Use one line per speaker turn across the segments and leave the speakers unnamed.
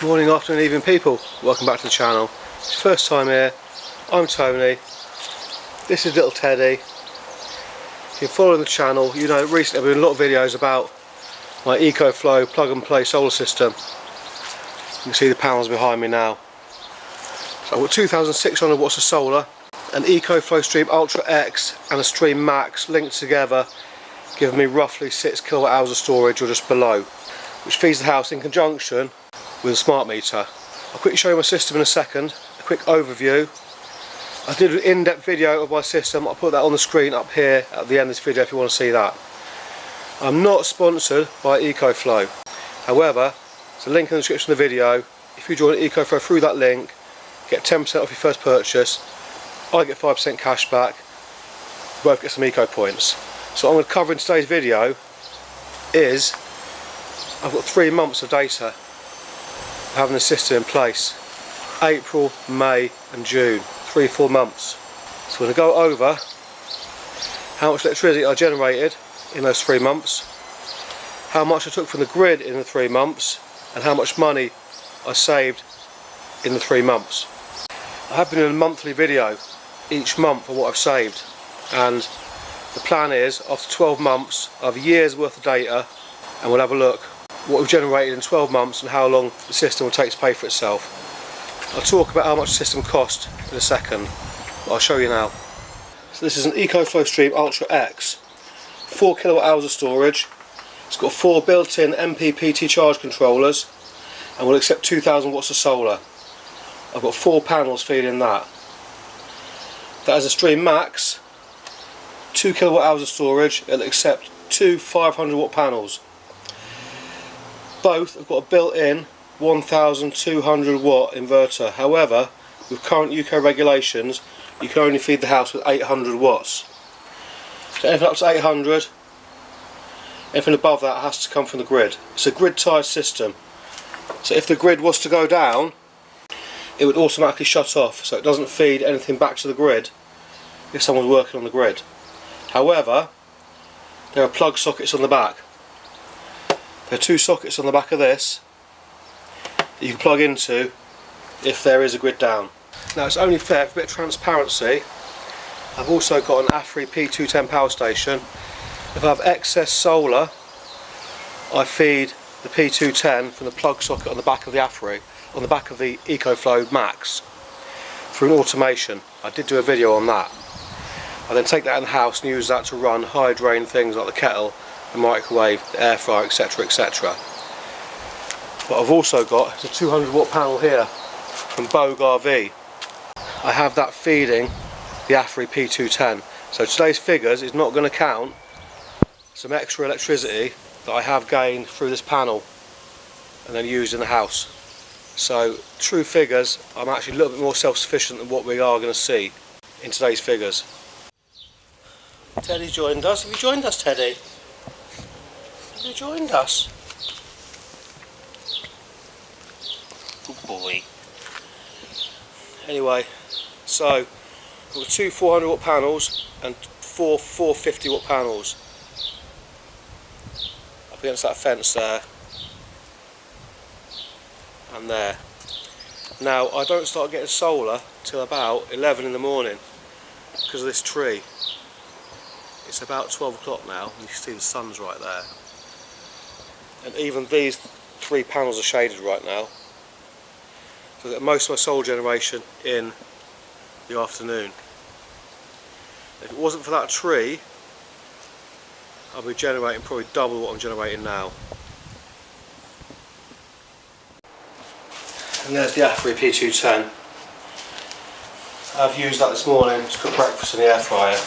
Morning, afternoon, evening people, welcome back to the channel. It's your first time here. I'm Tony, this is little Teddy. If you're following the channel, you know recently I've been doing a lot of videos about my Ecoflow plug and play solar system. You can see the panels behind me now. So I've got 2,600 watts of solar, an Ecoflow Stream Ultra X and a Stream Max linked together, giving me roughly 6 kilowatt hours of storage or just below, which feeds the house in conjunction with a smart meter. I'll quickly show you my system in a second, a quick overview. I did an in-depth video of my system. I'll put that on the screen up here at the end of this video if you want to see that. I'm not sponsored by Ecoflow, however there's a link in the description of the video. If you join Ecoflow through that link, get 10% off your first purchase, I get 5% cash back, you both get some Eco points. So what I'm going to cover in today's video is I've got 3 months of data having the system in place. April, May and June, 3-4 months. So we're going to go over how much electricity I generated in those 3 months, how much I took from the grid in the 3 months, and how much money I saved in the 3 months. I have been in a monthly video each month of what I've saved, and the plan is after 12 months I have a year's worth of data, and we'll have a look what we've generated in 12 months and how long the system will take to pay for itself. I'll talk about how much the system cost in a second, but I'll show you now. So this is an Ecoflow Stream Ultra X, 4 kilowatt hours of storage. It's got 4 built-in MPPT charge controllers and will accept 2,000 watts of solar. I've got 4 panels feeding that. That is a Stream Max, 2 kilowatt hours of storage. It'll accept 2 500 watt panels. Both have got a built-in 1,200 watt inverter. However, with current UK regulations, you can only feed the house with 800 watts. So anything up to 800, anything above that has to come from the grid. It's a grid-tied system. So if the grid was to go down, it would automatically shut off, so it doesn't feed anything back to the grid if someone's working on the grid. However, there are plug sockets on the back. There are 2 sockets on the back of this that you can plug into if there is a grid down. Now it's only fair for a bit of transparency. I've also got an AFRI P210 power station. If I have excess solar, I feed the P210 from the plug socket on the back of the AFRI, on the back of the Ecoflow Max, through an automation. I did do a video on that. I then take that in the house and use that to run high drain things like the kettle, the microwave, the air fryer, etc, etc. But I've also got a 200 watt panel here from Bogue RV. I have that feeding the AFRI P210. So today's figures is not going to count some extra electricity that I have gained through this panel and then used in the house. So true figures, I'm actually a little bit more self-sufficient than what we are going to see in today's figures. Teddy joined us. Have you joined us, Teddy? Have you joined us? Good boy. Anyway, so we've got 2 400 watt panels and 4 450 watt panels up against that fence there and there. Now I don't start getting solar till about 11 in the morning because of this tree. It's about 12 o'clock now and you can see the sun's right there. And even these 3 panels are shaded right now. So I get most of my solar generation in the afternoon. If it wasn't for that tree, I'd be generating probably double what I'm generating now. And there's the AFRI P210. I've used that this morning to cook breakfast in the air fryer.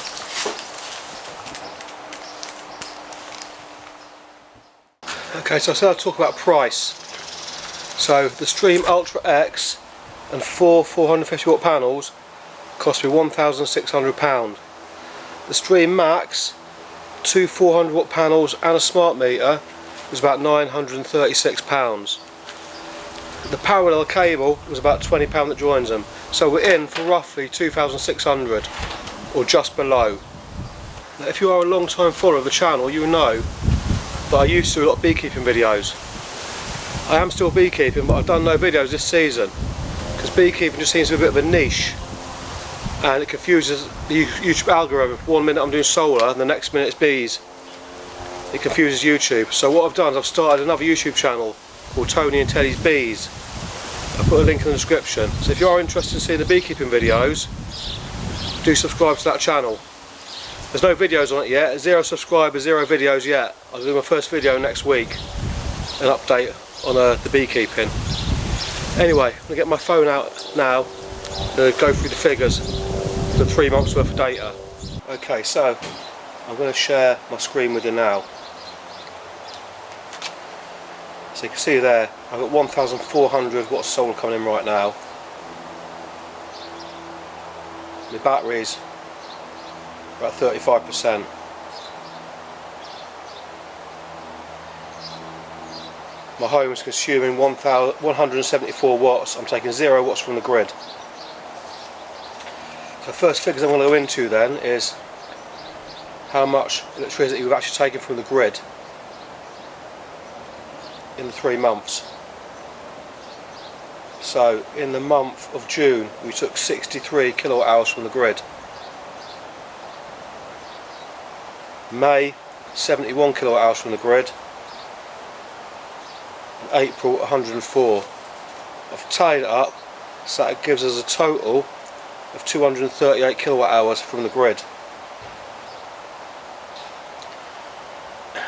Okay, so I said I'd talk about price. So the Stream Ultra X and 4 450 watt panels cost me £1,600. The Stream Max, 2 400 watt panels and a smart meter was about £936. The parallel cable was about £20 that joins them. So we're in for roughly 2,600 or just below. Now, if you are a long time follower of the channel, you know that I used to do a lot of beekeeping videos. I am still beekeeping, but I've done no videos this season because beekeeping just seems to be a bit of a niche and it confuses the YouTube algorithm. 1 minute I'm doing solar and the next minute it's bees. It confuses YouTube. So what I've done is I've started another YouTube channel called Tony and Teddy's Bees. I'll put a link in the description. So if you are interested in seeing the beekeeping videos, do subscribe to that channel. There's no videos on it yet, 0 subscribers, 0 videos yet. I'll do my first video next week, an update on the beekeeping. Anyway, I'm going to get my phone out now to go through the figures for 3 months worth of data. Okay, so I'm going to share my screen with you now. So you can see there, I've got 1,400 watts solar coming in right now. My batteries are at 35%. My home is consuming 174 watts. I'm taking 0 watts from the grid. So the first figures I'm going to go into then is how much electricity we've actually taken from the grid in the 3 months. So in the month of June we took 63 kilowatt hours from the grid. May 71 kilowatt hours from the grid. And April 104. I've tallied it up so that it gives us a total of 238 kilowatt hours from the grid.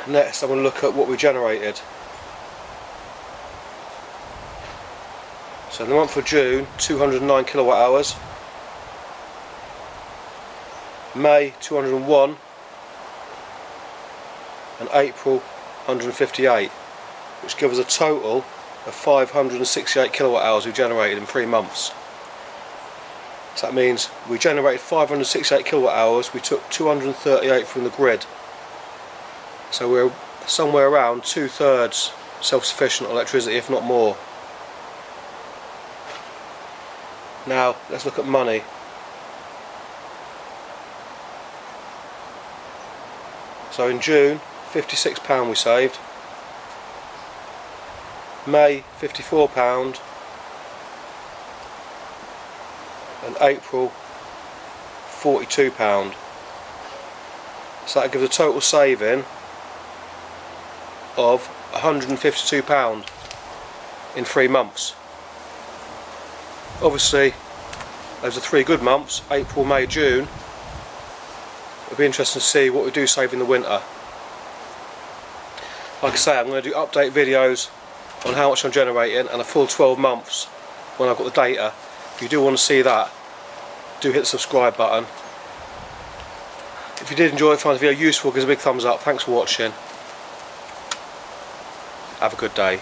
Next I'm going to look at what we generated. So in the month of June, 209 kilowatt hours. May 201 and April 158, which gives us a total of 568 kilowatt hours we generated in 3 months. So that means we generated 568 kilowatt hours, we took 238 from the grid. So we're somewhere around 2/3 self-sufficient on electricity, if not more. Now let's look at money. So in June, £56 we saved. May, £54, and April, £42. So that gives a total saving of £152 in 3 months. Obviously those are 3 good months, April, May, June. It'll be interesting to see what we do save in the winter. Like I say, I'm going to do update videos on how much I'm generating and a full 12 months when I've got the data. If you do want to see that, do hit the subscribe button. If you did enjoy it, find the video useful, give us a big thumbs up. Thanks for watching. Have a good day.